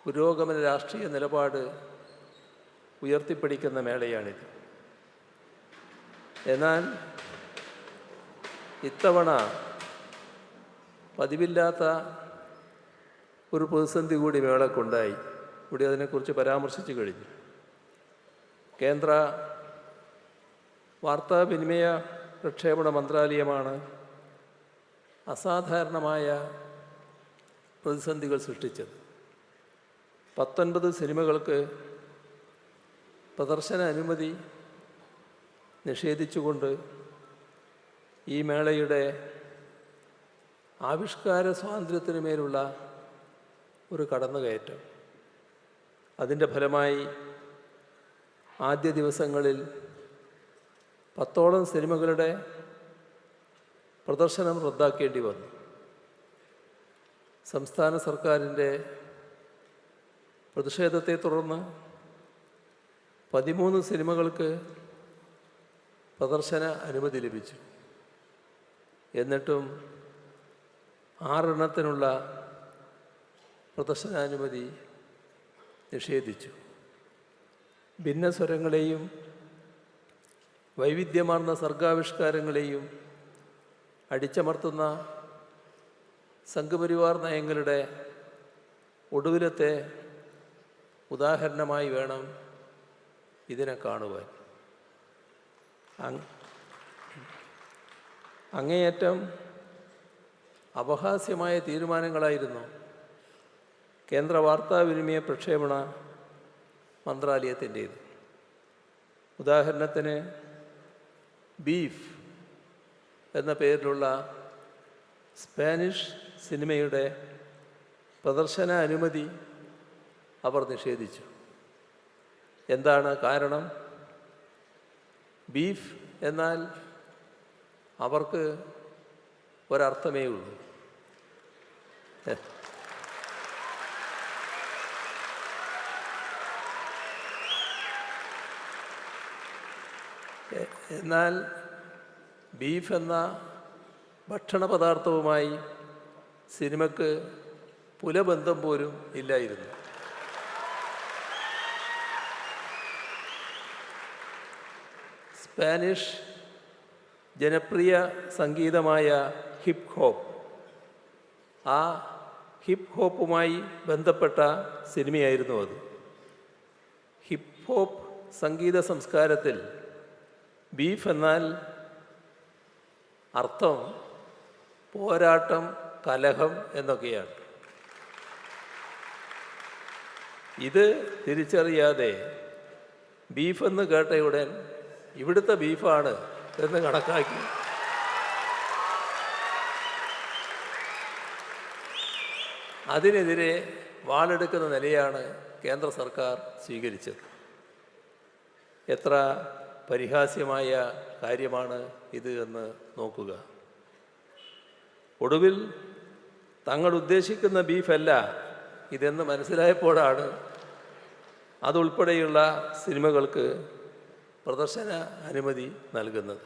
പുരോഗമന രാഷ്ട്രീയ നിലപാട് ഉയർത്തിപ്പിടിക്കുന്ന മേളയാണിത്. എന്നാൽ ഇത്തവണ പതിവില്ലാത്ത ഒരു പ്രതിസന്ധി കൂടി മേളക്കുണ്ടായി. ഇവിടെ അതിനെക്കുറിച്ച് പരാമർശിച്ചു കഴിഞ്ഞു. കേന്ദ്ര വാർത്താവിനിമയ പ്രക്ഷേപണ മന്ത്രാലയമാണ് അസാധാരണമായ പ്രതിസന്ധികൾ സൃഷ്ടിച്ചത്. 19 സിനിമകൾക്ക് പ്രദർശന അനുമതി നിഷേധിച്ചുകൊണ്ട് ഈ മേളയുടെ ആവിഷ്കാര സ്വാതന്ത്ര്യത്തിനു മേലുള്ള ഒരു കടന്നുകയറ്റം. അതിൻ്റെ ഫലമായി ആദ്യ ദിവസങ്ങളിൽ 10ഓളം സിനിമകളുടെ പ്രദർശനം റദ്ദാക്കേണ്ടി വന്നു. സംസ്ഥാന സർക്കാരിൻ്റെ പ്രതിഷേധത്തെ തുടർന്ന് 13 സിനിമകൾക്ക് പ്രദർശന അനുമതി ലഭിച്ചു. എന്നിട്ടും 6 എണ്ണത്തിനുള്ള പ്രദർശനാനുമതി നിഷേധിച്ചു. ഭിന്നസ്വരങ്ങളെയും വൈവിധ്യമാർന്ന സർഗാവിഷ്കാരങ്ങളെയും അടിച്ചമർത്തുന്ന സംഘപരിവാർ നയങ്ങളുടെ ഒടുവിലത്തെ ഉദാഹരണമായി വേണം ഇതിനെ കാണുവാൻ. അങ്ങേയറ്റം അപഹാസ്യമായ തീരുമാനങ്ങളായിരുന്നു കേന്ദ്ര വാർത്താവിനിമയ പ്രക്ഷേപണ മന്ത്രാലയത്തിൻ്റേത്. ഉദാഹരണത്തിന് ബീഫ് എന്ന പേരിലുള്ള സ്പാനിഷ് സിനിമയുടെ പ്രദർശന അനുമതി അവർ നിഷേധിച്ചു. എന്താണ് കാരണം? ബീഫ് എന്നാൽ അവർക്ക് ഒരർത്ഥമേ ഉള്ളൂ. എന്നാൽ ബീഫ് എന്ന ഭക്ഷണ പദാർത്ഥവുമായി സിനിമയ്ക്ക് പുലബന്ധം പോലും ഇല്ലായിരുന്നു. സ്പാനിഷ് ജനപ്രിയ സംഗീതമായ ഹിപ്പ് ഹോപ്പ്, ആ ഹിപ്പ് ഹോപ്പുമായി ബന്ധപ്പെട്ട സിനിമയായിരുന്നു അത്. ഹിപ്പ് ഹോപ്പ് സംഗീത സംസ്കാരത്തിൽ ബീഫ് എന്നാൽ അർത്ഥം പോരാട്ടം, കലഹം എന്നൊക്കെയാണ്. ഇത് തിരിച്ചറിയാതെ ബീഫെന്ന് കേട്ടയുടൻ ഇവിടുത്തെ ബീഫാണ് എന്ന് കണക്കാക്കി അതിനെതിരെ വാളെടുക്കുന്ന നിലയാണ് കേന്ദ്ര സർക്കാർ സ്വീകരിച്ചത്. എത്ര പരിഹാസ്യമായ കാര്യമാണ് ഇത് എന്ന് നോക്കുക. ഒടുവിൽ തങ്ങൾ ഉദ്ദേശിക്കുന്ന ബീഫല്ല ഇതെന്ന് മനസ്സിലായപ്പോഴാണ് അതുൾപ്പെടെയുള്ള സിനിമകൾക്ക് പ്രദർശന അനുമതി നൽകുന്നത്.